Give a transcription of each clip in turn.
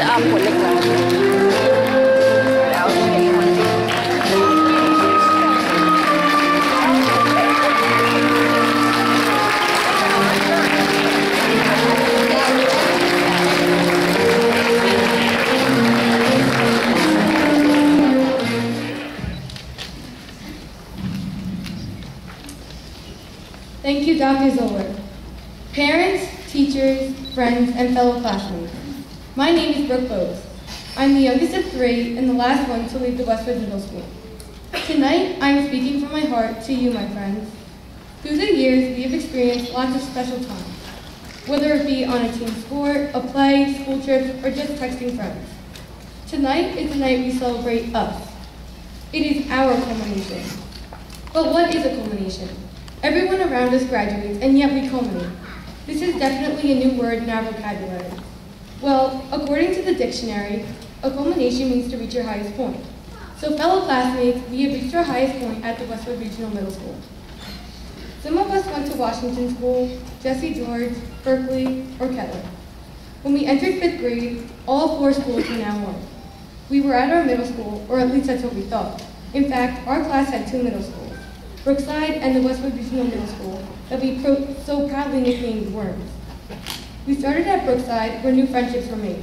ผลเหล็กไหลแล้วใช้มันดี Thank you, Dr. Zoller. Parents, teachers, friends, and fellow classmates. My name is Brooke Culmination. I'm the youngest of 3 and the last one to leave the Westwood Middle School. Tonight, I am speaking from my heart to you, my friends. Through the years, we have experienced lots of special times, whether it be on a team sport, a play, school trips, or just texting friends. Tonight is the night we celebrate us. It is our culmination. But what is a culmination? Everyone around us graduates, and yet we culminate. This is definitely a new word in our vocabulary. Well, according to the dictionary, a culmination means to reach your highest point. So fellow classmates, we have reached our highest point at the Westwood Regional Middle School. Some of us went to Washington School, Jesse George, Berkeley, or Kettler. When we entered 5th grade, all 4 schools were now one. We were at our middle school, or at least that's what we thought. In fact, our class had 2 middle schools, Brookside and the Westwood Regional Middle School, that we so proudly nicknamed Worms. We started at Brookside, where new friendships were made.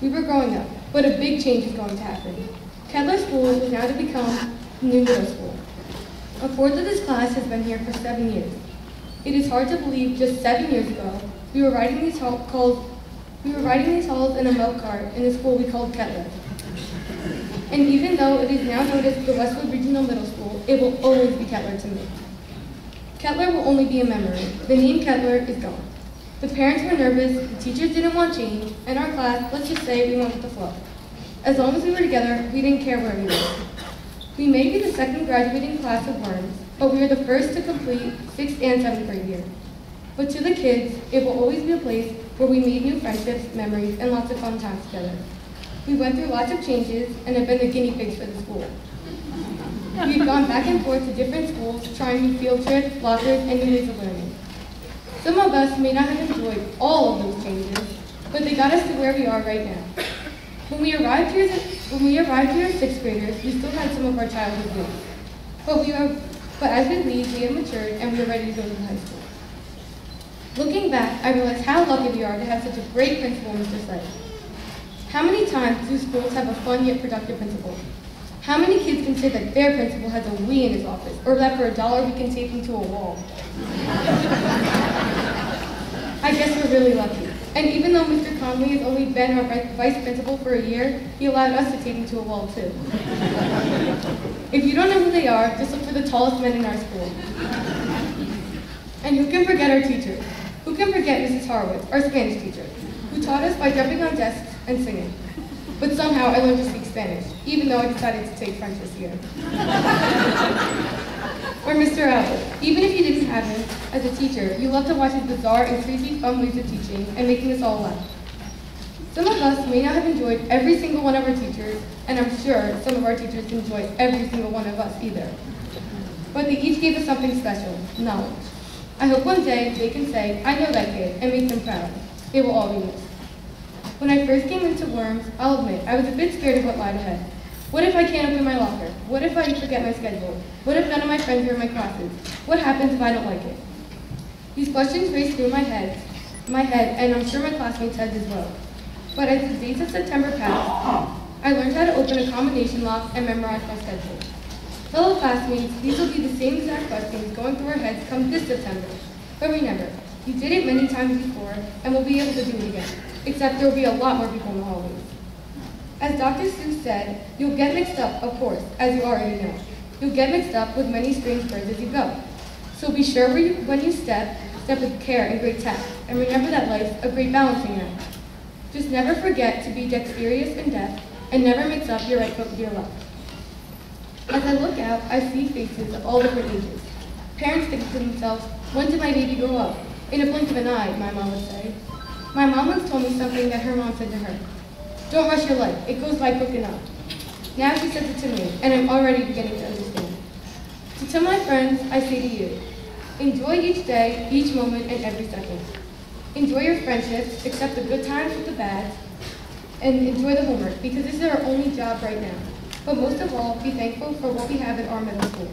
We were growing up, but a big change is going to happen. Kettler School was now to become the new middle school. A fourth of this class has been here for 7 years. It is hard to believe just 7 years ago, we were riding these halls in a milk cart in a school we called Kettler. And even though it is now known as the Westwood Regional Middle School, it will always be Kettler to me. Kettler will only be a memory. The name Kettler is gone. The parents were nervous, the teachers didn't want change, and our class, let's just say we went with the flow. As long as we were together, we didn't care where we were. We may be the second graduating class of Worms, but we were the first to complete 6th and 7th grade year. But to the kids, it will always be a place where we made new friendships, memories, and lots of fun times together. We went through lots of changes and have been the guinea pigs for the school. We've gone back and forth to different schools, trying new field trips, lockers, and new ways of learning. Some of us may not have enjoyed all of those changes, but they got us to where we are right now. When we arrived here as 6th graders, we still had some of our childhood blues. But as we leave, we have matured and we are ready to go to high school. Looking back, I realize how lucky we are to have such a great principal, Mr. Slade. How many times do schools have a fun yet productive principal? How many kids can say that their principal has a Wii in his office, or that for $1 we can tape him to a wall? I guess we're really lucky. And even though Mr. Conley has only been our vice principal for a year, he allowed us to tape him to a wall too. If you don't know who they are, just look for the tallest men in our school. And who can forget our teachers? Who can forget Mrs. Horowitz, our Spanish teacher, who taught us by jumping on desks and singing. But somehow I learned to speak Spanish, even though I decided to take French this year. Or Mr. Albert. Even if you didn't have him as a teacher, you loved to watch his bizarre and crazy fun ways of teaching and making us all laugh. Some of us may not have enjoyed every single one of our teachers, and I'm sure some of our teachers didn't enjoy every single one of us either. But they each gave us something special, knowledge. I hope one day they can say, I know that kid, and make them proud. It will all be missed. When I first came into Worms, I'll admit, I was a bit scared of what lied ahead. What if I can't open my locker? What if I forget my schedule? What if none of my friends are in my classes? What happens if I don't like it? These questions raced through my head, and I'm sure my classmates' heads as well. But as the days of September passed, I learned how to open a combination lock and memorize my schedule. Fellow classmates, these will be the same exact questions going through our heads come this September. But remember, you did it many times before, and we'll be able to do it again. Except there will be a lot more people in the hallways. As Dr. Seuss said, you'll get mixed up, of course, as you already know. You'll get mixed up with many strange birds as you go. So be sure when you step with care and great tact, and remember that life's a great balancing act. Just never forget to be dexterous and deft, and never mix up your right foot with your left. As I look out, I see faces of all different ages. Parents think to themselves, when did my baby grow up? In a blink of an eye, my mom would say. My mom once told me something that her mom said to her. Don't rush your life, it goes by quick enough. Now she says it to me, and I'm already beginning to understand. So to my friends, I say to you, enjoy each day, each moment, and every second. Enjoy your friendships, accept the good times with the bad. and enjoy the homework because this is our only job right now. But most of all, be thankful for what we have in our middle school.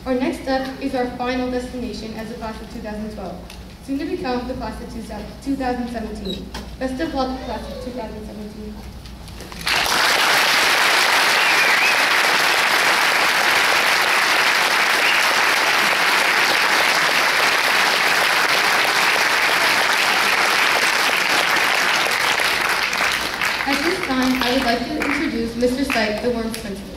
Our next step is our final destination as the class of 2012, soon to become the class of 2017. Best of luck, class of 2017. At this time, I would like to introduce Mr. Syke, the Worms principal.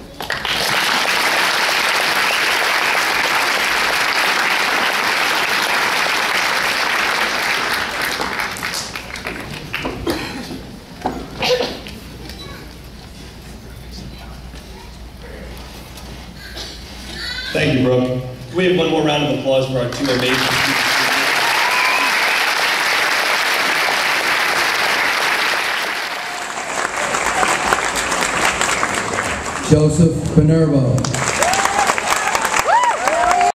Thank you, Brooke. Can we have one more round of applause for our two amazing teachers? Joseph Minerva.